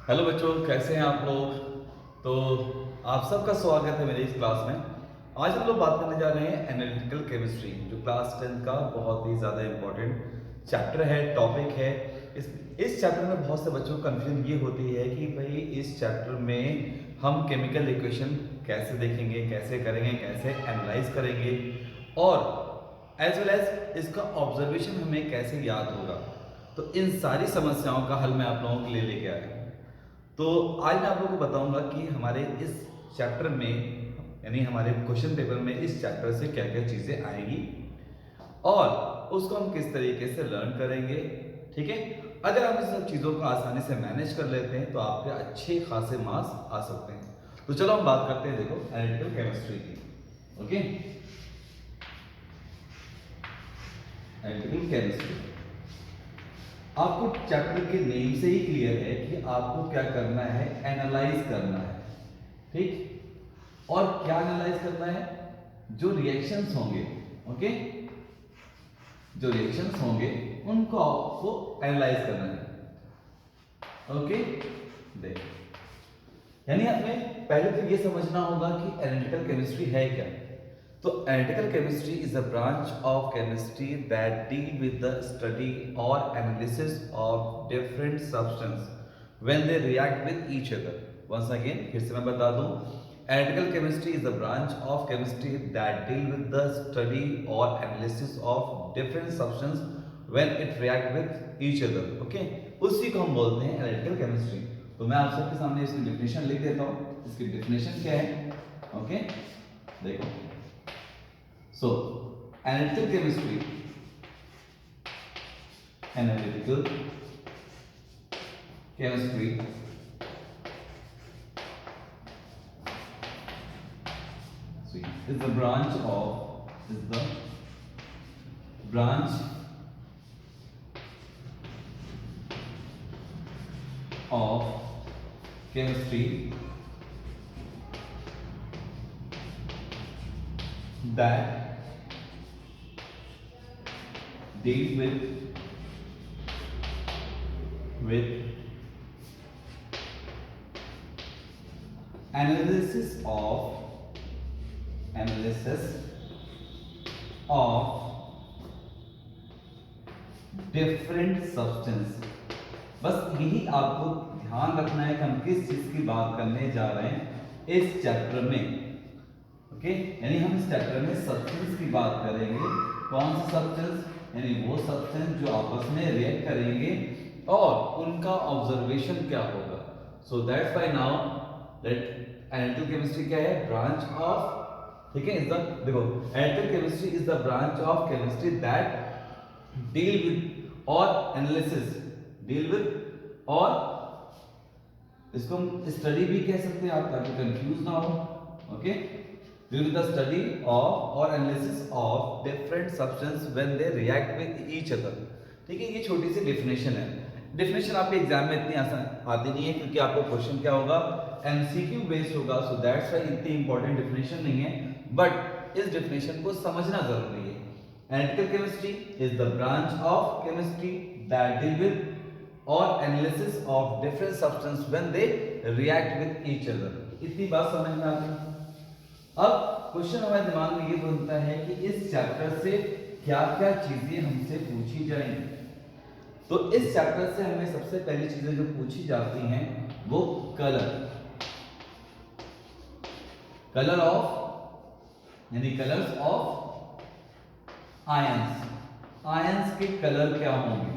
Hello बच्चों, कैसे हैं आप लोग। तो आप सबका स्वागत है मेरी इस क्लास में। आज हम लोग बात करने जा रहे हैं एनालिटिकल केमिस्ट्री, जो क्लास 10 का बहुत ही ज़्यादा इम्पोर्टेंट चैप्टर है, टॉपिक है। इस चैप्टर में बहुत से बच्चों को कन्फ्यूजन ये होती है कि भाई इस चैप्टर में हम केमिकल इक्वेशन कैसे देखेंगे, कैसे करेंगे, कैसे एनालाइज करेंगे और एज वेल एज इसका ऑब्जर्वेशन हमें कैसे याद होगा। तो इन सारी समस्याओं का हल मैं आप लोगों के लिए लेके आया हूँ। तो आज मैं आप लोगों को बताऊंगा कि हमारे इस चैप्टर में, यानी हमारे क्वेश्चन पेपर में इस चैप्टर से क्या क्या चीज़ें आएंगी और उसको हम किस तरीके से लर्न करेंगे। ठीक है, अगर हम इन सब चीज़ों को आसानी से मैनेज कर लेते हैं तो आपके अच्छे खासे मार्क्स आ सकते हैं। तो चलो हम बात करते हैं, देखो, एनालिटिकल केमिस्ट्री की। ओके, एनालिटिकल केमिस्ट्री आपको चैप्टर के नेम से ही क्लियर है कि आपको क्या करना है, एनालाइज करना है। ठीक, और क्या एनालाइज करना है? जो रिएक्शंस होंगे, ओके, जो रिएक्शंस होंगे उनको आपको एनालाइज करना है। ओके, देख, यानी हमें पहले तो ये समझना होगा कि एनालिटिकल केमिस्ट्री है क्या। तो analytical chemistry is a branch of chemistry that deal with the study और analysis of different substance when they react with each other. Once again, फिर से मैं बता दूं, analytical chemistry is the branch of chemistry that deal with the study और analysis of different substance when it react with each other. Okay, उसी को हम बोलते हैं एनालिटिकल केमिस्ट्री। तो मैं आप सबके सामने इसकी डेफिनेशन लिख देता हूं। इसकी डेफिनेशन क्या है? ओके, देखो। So, analytical chemistry, analytical chemistry is the branch of chemistry that deal with analysis of different substance. बस यही आपको ध्यान रखना है कि हम किस चीज की बात करने जा रहे हैं इस चैप्टर में। ओके, यानी हम इस चैप्टर में सब्सटेंस की बात करेंगे। कौन सा सब्सटेंस? यानी वो सब्सटेंस जो आपस में रिएक्ट करेंगे और उनका ऑब्जर्वेशन क्या होगा। So that's why now that analytical chemistry क्या है? ब्रांच ऑफ, ठीक है, इज द, देखो, analytical chemistry is the branch of chemistry that deal with और एनालिसिस, डील विद, और इसको हम स्टडी भी कह सकते हैं आप, ताकि कंफ्यूज ना हो। Okay, deal with the study of और analysis of different substance when they react with each other. ठीक है, ये छोटी सी डेफिनेशन है। डेफिनेशन आपके एग्जाम में इतनी आसान आती नहीं है, क्योंकि आपको क्वेश्चन क्या होगा, एमसीक्यू बेस्ड होगा। सो दैट्स व्हाई इतनी इंपॉर्टेंट डेफिनेशन नहीं है, बट इस डेफिनेशन को समझना जरूरी है। Analytical chemistry is the branch of chemistry that deal with और analysis of different substance when they react with each other. इतनी बात समझ में आ गई। अब क्वेश्चन हमारे दिमाग में ये बनता है कि इस चैप्टर से क्या क्या चीजें हमसे पूछी जाएंगी। तो इस चैप्टर से हमें सबसे पहली चीजें जो पूछी जाती हैं वो कलर ऑफ, यानी कलर्स ऑफ आयंस। आयंस के कलर क्या होंगे,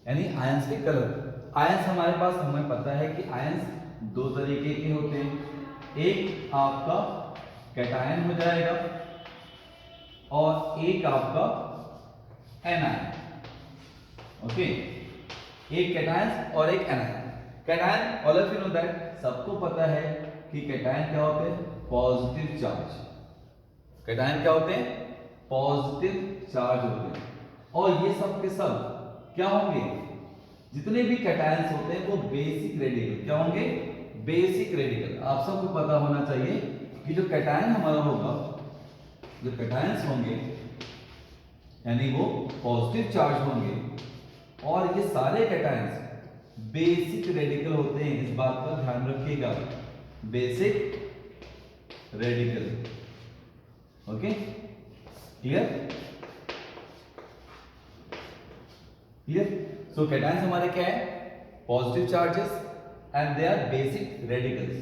यानी आयंस के कलर। आयंस हमारे पास, हमें पता है कि आयंस दो तरीके के होते हैं। एक आपका कैटायन हो जाएगा और एक आपका एनायन। ओके, एक कैटायन और एक anion. Cation, all of you know that, सबको पता है कि कैटायन क्या होते हैं? Positive charge. कैटायन क्या होते हैं? पॉजिटिव चार्ज होते हैं। और ये सब के सब क्या होंगे? जितने भी कैटायंस होते हैं वो बेसिक रेडिकल। क्या होंगे? Basic radical. आप सबको पता होना चाहिए कि जो कैटायन हमारा होगा, जो कैटायंस होंगे, यानी वो पॉजिटिव चार्ज होंगे, और ये सारे कैटायंस बेसिक रेडिकल होते हैं, इस बात का ध्यान रखिएगा, basic radical. Okay, clear clear. So cations हमारे क्या है, positive charges and they are basic radicals.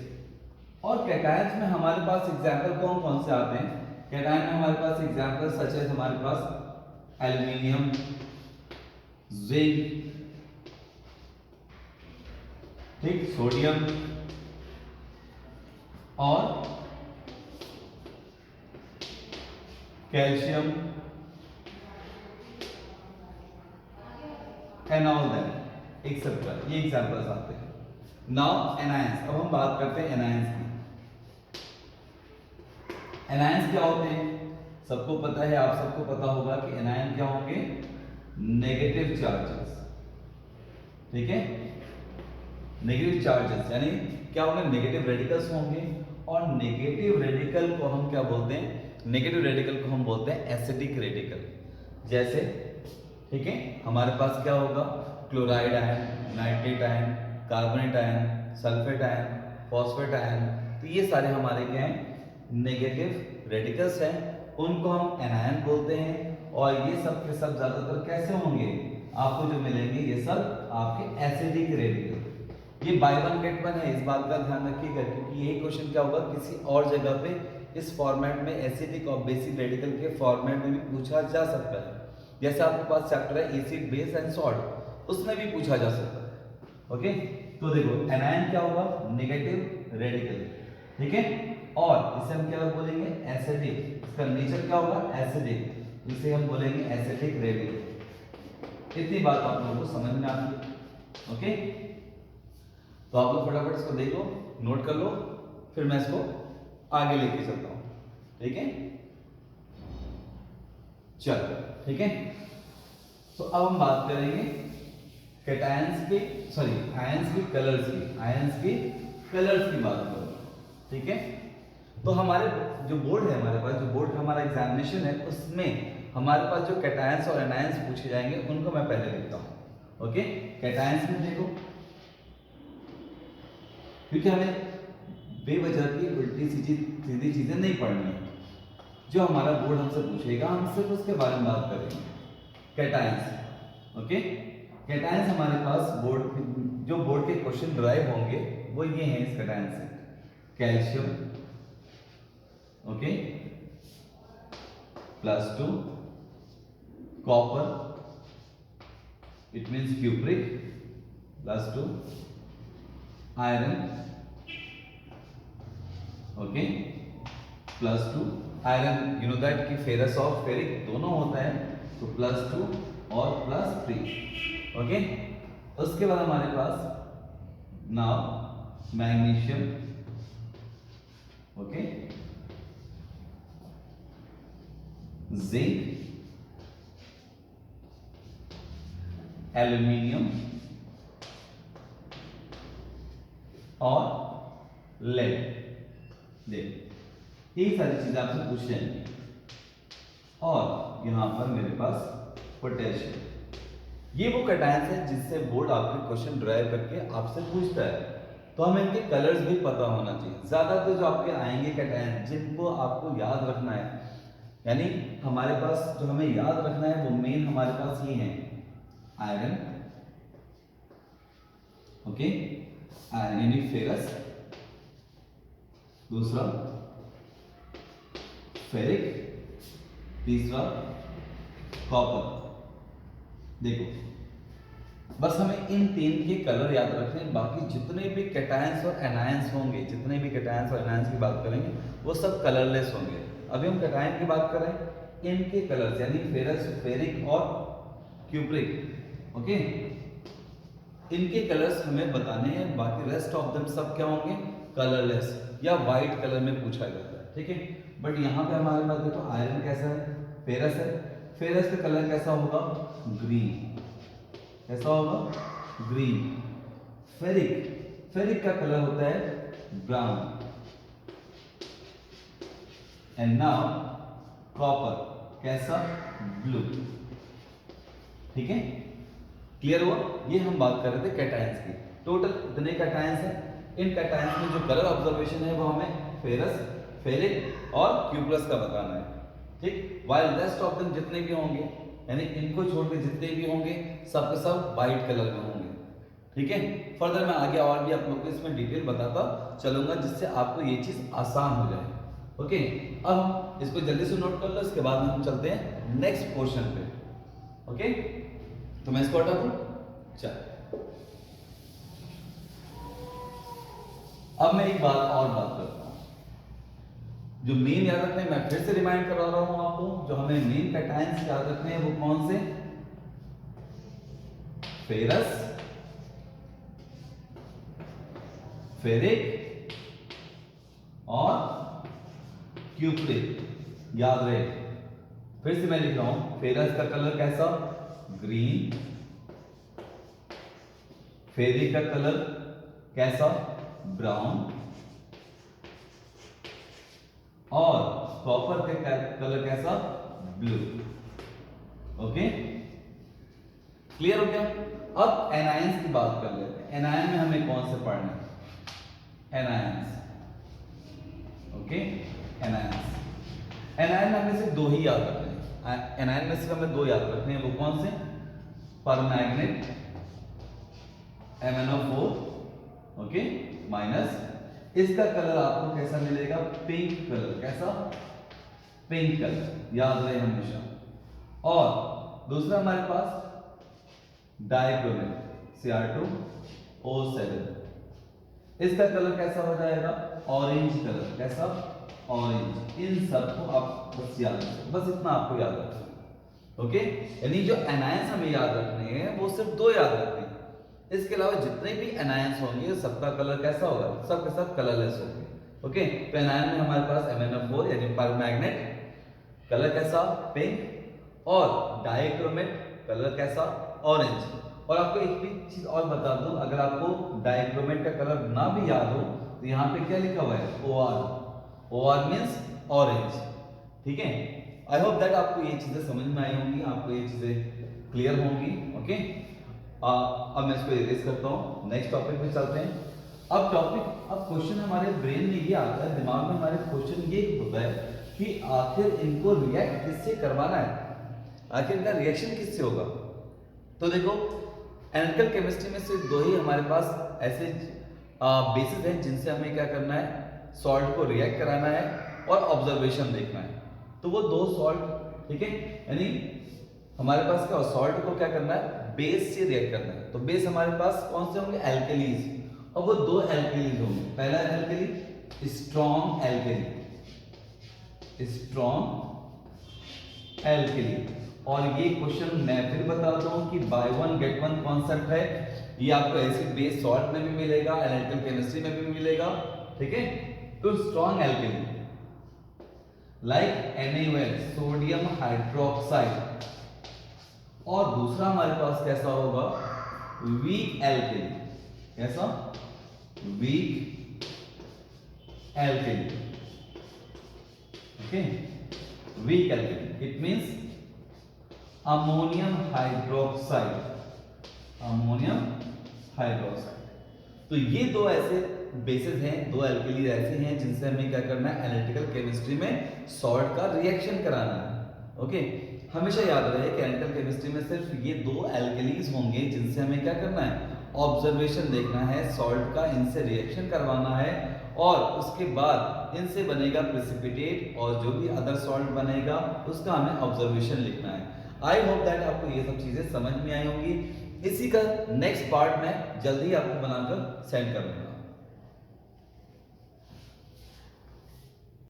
और कैटायंस में हमारे पास एग्जांपल कौन कौन से आते हैं, कैटायन में हमारे पास एग्जांपल सच है, हमारे पास एल्युमिनियम, जिंक, ठीक, सोडियम और calcium and all that etcetera, ये एग्जांपल्स आते हैं। नाउ एनायंस, अब हम बात करते हैं एनायंस की। एनायंस क्या होते हैं, सबको पता है, आप सबको पता होगा कि एनायन क्या होंगे, नेगेटिव चार्जेस, ठीक है, नेगेटिव चार्जेस यानी क्या होंगे, नेगेटिव रेडिकल्स होंगे। और नेगेटिव रेडिकल को हम क्या बोलते हैं, नेगेटिव रेडिकल को हम बोलते हैं एसिडिक रेडिकल। जैसे, ठीक है, हमारे पास क्या होगा, chloride ion, nitrate ion, carbonate ion, sulphate ion, phosphate ion, तो ये सारे हमारे क्या हैं, नेगेटिव रेडिकल्स हैं, उनको हम एनायन बोलते हैं। और ये सब के सब ज्यादातर कैसे होंगे, आपको जो मिलेंगे ये सब आपके एसिडिक रेडिकल। ये बाय वन गेट वन है, इस बात का ध्यान रखिएगा, क्योंकि यही क्वेश्चन क्या होगा किसी और जगह पे इस फॉर्मेट में एसिडिक और बेसिक रेडिकल के फॉर्मेट में भी पूछा जा सकता है। जैसे आपके पास चैप्टर है एसिड बेस एंड सॉल्ट, उसमें भी पूछा जा सकता है। ओके, तो देखो एनायन क्या होगा, नेगेटिव रेडिकल, ठीक है, और इसे हम क्या बोलेंगे, एसिडिक, इसका नेचर क्या होगा, एसिडिक, इसे हम बोलेंगे एसिडिक रेडिकल। इतनी बात आप लोगों को समझ में आती है। ओके, तो आप लोग फटाफट इसको देख लो, नोट कर लो, फिर मैं इसको आगे लेके चलता हूं, ठीक है, चलो, ठीक है। तो अब हम बात करेंगे कैटायंस के, सॉरी आयंस के कलर्स की, आयंस के कलर्स की बात करो, ठीक है। तो हमारे जो बोर्ड है, हमारे पास जो बोर्ड का हमारा एग्जामिनेशन है, उसमें हमारे पास जो कैटायंस और एनायंस पूछे जाएंगे उनको मैं पहले लिखता हूं। ओके, कैटायंस में देखो, क्योंकि हमें बेवजह की उल्टी सीधी चीजें नहीं पढ़नी है, जो हमारा बोर्ड हमसे पूछेगा हम सिर्फ उसके बारे में बात करेंगे। कैटायंस, ओके, कैटायंस हमारे पास बोर्ड, जो बोर्ड के क्वेश्चन ड्राइव होंगे वो ये हैं इस कैटायंस से, calcium, okay, +2, copper, it means cupric, +2, iron, okay, +2, iron, you know that कि फेरस और फेरिक दोनों होता है, तो +2 और +3, ओके। उसके बाद हमारे पास now magnesium, okay, zinc, aluminium और लेड। देख ये सारी चीजें आपसे पूछ जाएंगी। और यहां पर मेरे पास पोटेशियम, ये वो कैटायंस है जिससे बोर्ड आपके क्वेश्चन ड्राइव करके आपसे पूछता है, तो हमें इनके कलर्स भी पता होना चाहिए। ज्यादातर जो आपके आएंगे कैटायंस जिनको आपको याद रखना है, यानी हमारे पास जो हमें याद रखना है वो मेन हमारे पास ये है, आयरन, ओके, आयरन यानी फेरस, दूसरा फेरिक, तीसरा कॉपर। देखो बस हमें इन तीन के कलर याद रखने, बाकी जितने भी कैटायंस और एनायंस होंगे, जितने भी कैटायंस और एनायंस की बात करेंगे वो सब कलरलेस होंगे। अभी हम कैटायन की बात कर रहे हैं, इनके कलर्स यानी फेरस, फेरिक और क्यूप्रिक, ओके, इनके कलर्स हमें बताने हैं, बाकी रेस्ट ऑफ देम सब क्या होंगे, कलरलेस या वाइट कलर में पूछा जाता है, ठीक है। बट यहाँ पे हमारे पास देखो आयरन कैसा है, फेरस है, फेरस का कलर कैसा होगा, ग्रीन, कैसा होगा, ग्रीन। फेरिक, फेरिक का कलर होता है ब्राउन। एंड नाउ कॉपर कैसा, ब्लू, ठीक है। क्लियर हुआ? ये हम बात कर रहे थे कैटायंस की। टोटल इतने कैटायंस हैं। इन कैटायंस में जो कलर ऑब्जर्वेशन है वो हमें फेरस, फेरिक और क्यूप्रस का बताना है, ठीक। वाइल रेस्ट ऑफ देम जितने भी होंगे, यानी इनको छोड़ के जितने भी होंगे सब के सब वाइट कलर में होंगे, ठीक है। फर्दर मैं आगे और भी आप लोग को इसमें डिटेल बताता चलूंगा जिससे आपको ये चीज आसान हो जाए। ओके, अब इसको जल्दी से नोट कर लो, इसके बाद में हम चलते हैं नेक्स्ट पोर्शन पे। ओके, तो मैं इसको हटा दूं। चल, अब मैं एक बात और बात करता हूं, जो मेन याद रखने, मैं फिर से रिमाइंड करा रहा हूं आपको, जो हमें मेन कैटायंस याद रखने हैं वो कौन से? फेरस, फेरिक और क्यूप्रिक, याद रहे। फिर से मैं लिख रहा हूं, फेरस का कलर कैसा? ग्रीन। फेरिक का कलर कैसा? ब्राउन। और कॉपर का कलर कैसा? ब्लू। ओके, क्लियर हो गया? अब एनायंस की बात कर लेते हैं। एनायन में हमें कौन से पढ़ना है? एनायंस। Okay, anions. एनायन हमें सिर्फ दो ही याद रखने हैं। एनायन में सिर्फ हमें दो याद रखने हैं, वो कौन से? परमैग्नेट MnO4, ओके, माइनस इसका कलर आपको कैसा मिलेगा? Pink colour. कैसा? पिंक कलर, याद रहे हमेशा। और दूसरा हमारे पास डाइक्रोमेट Cr2O7, इसका कलर कैसा हो जाएगा? Orange colour. कैसा? ऑरेंज। इन सबको आप बस याद रखो, बस इतना आपको याद रखना। ओके, यानी जो एनायंस हमें याद रखने हैं वो सिर्फ दो याद रखने हैं। इसके अलावा जितने भी एनायंस होंगे सबका कलर कैसा होगा? सब के सब कलरलेस होंगे। ओके, तो एनायन में हमारे पास MnO4 यानी परमैग्नेट, कलर कैसा? पिंक। और डाइक्रोमेट, कलर कैसा? ऑरेंज। और आपको एक भी चीज और बता दूं, अगर आपको डाइक्रोमेट का कलर ना भी याद हो तो यहाँ पे क्या लिखा हुआ है? OR। OR मीन्स ऑरेंज, ठीक है। आई होप दैट आपको ये चीजें समझ में आई होंगी, आपको ये चीजें क्लियर होंगी। ओके, अब मैं इसको इरेज करता हूँ, नेक्स्ट टॉपिक पे चलते हैं। अब क्वेश्चन हमारे ब्रेन में ये आता है, दिमाग में हमारे क्वेश्चन ये होता है कि आखिर इनको रिएक्ट किससे करवाना है, आखिर इनका रिएक्शन किससे होगा। तो देखो, एनालिटिकल केमिस्ट्री में सिर्फ दो ही हमारे पास ऐसे बेसिस हैं जिनसे हमें क्या करना है? सॉल्ट को रिएक्ट कराना है और ऑब्जर्वेशन देखना है। तो वो दो सॉल्ट, ठीक है, यानी हमारे पास क्या, सॉल्ट को क्या करना है? बेस से रिएक्ट करना है। तो बेस हमारे पास कौन से होंगे? एल्केलीज। और वो दो एल्केलीज होंगे। पहला alkali strong alkali, strong alkali. और ये क्वेश्चन मैं फिर बताता हूं कि by one get one concept है। ये आपको एसिड बेस सॉल्ट में भी मिलेगा, एनालिटिकल केमिस्ट्री में भी मिलेगा, ठीक है। तो strong alkali like NaOH, sodium hydroxide. और दूसरा हमारे पास कैसा होगा? Weak alkali. कैसा? Weak alkali, okay, weak alkali. It means ammonium hydroxide, ammonium hydroxide. तो ये दो ऐसे बेसिस हैं, दो एल्केली ऐसे हैं जिनसे हमें क्या करना है? एनालिटिकल केमिस्ट्री में सॉल्ट का रिएक्शन कराना है। ओके, हमेशा याद रहे कि एनालिटिकल केमिस्ट्री में सिर्फ ये दो एल्केलीज होंगे जिनसे हमें क्या करना है? ऑब्जर्वेशन देखना है सॉल्ट का, इनसे रिएक्शन करवाना है और उसके बाद इनसे बनेगा प्रेसिपिटेट और जो भी अदर सॉल्ट बनेगा उसका हमें ऑब्जर्वेशन लिखना है। आई होप दैट आपको ये सब चीजें समझ में आई होंगी। इसी का नेक्स्ट पार्ट मैं जल्दी आपको बनाकर सेंड कर दूंगा।